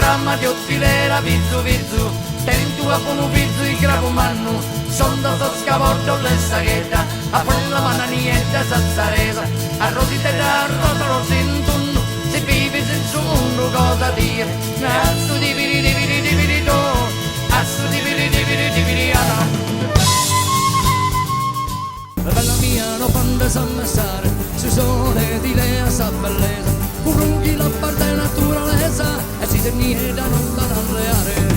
dramma di ottilera pizzu pizzu, tua buonu pizzu i grapumannu, sonda sto scavorcio le saghetta, a quella mananietta sazzaresa, a rositera rotolo sintunnu, si vivi senza mondo cosa dire, assu di viri do, assu di viri ana. La bella mia non fanno s'ammassare, si sole di lei sa bellezza, curughi la parte naturalezza, e si ternieda non la arreare.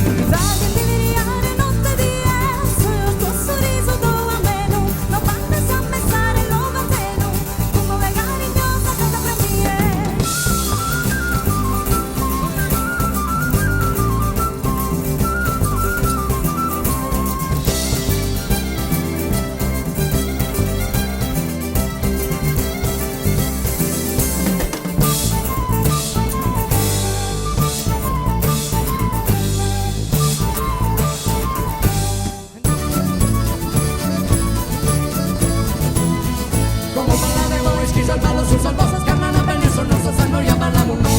Salvalo sul salvato, scarnano a bene sul nostro sangue, ya ballamos noi.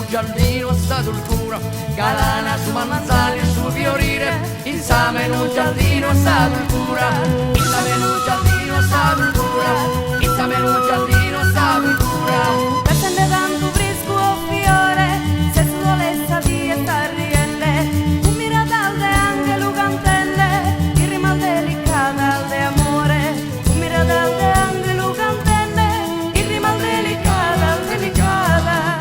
Giardino sta dolcura, galana su manzali su fiorire, insame in un giardino sta dolcura, insame in un giardino sta dolcura, insame in un giardino sta dolcura. Pretende tanto fresco o fiore, se su volessa via sta riende, tu mira dalde anche lu cantende, il rimal delicata al de amore, tu mira dalde anche lu cantende, il rimal delicata al delicata.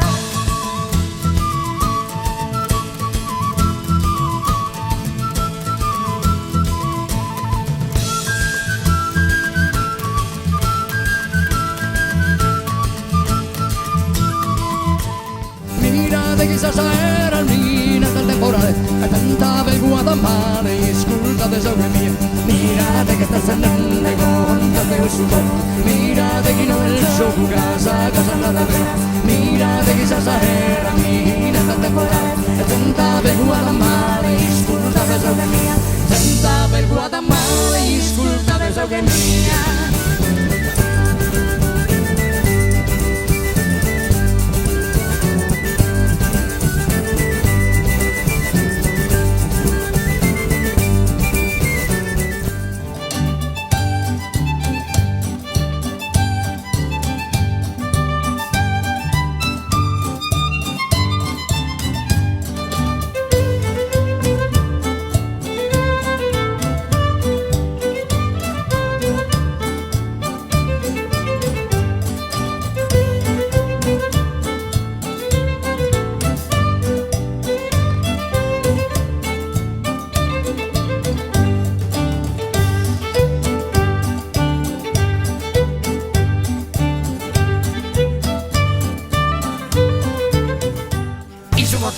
Chissà se era mina del temporale e tentava il Guatemala, ascoltate sopra mia, mirate che sta sentendo contate il suo corpo, mirate chi non è il suo casa andata bene, mirate chissà se era mina del temporale e tentava il Guatemala, ascoltate sopra mia, tentava il Guatemala, ascoltate sopra mia.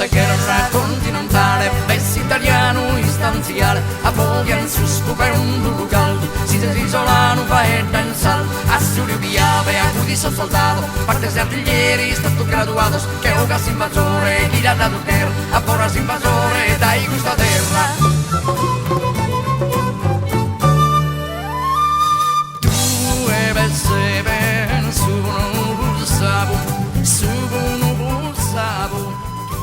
Che non continentale, bessi italiano istanziale, a Podian su scoper un duro caldo, si isolano faetta in saldo, a studio piave, a cui sono soldato, parte se artiglieri, stato graduato, che ora si invasore, chi l'ha dato per, a porra si invasore, dai gusto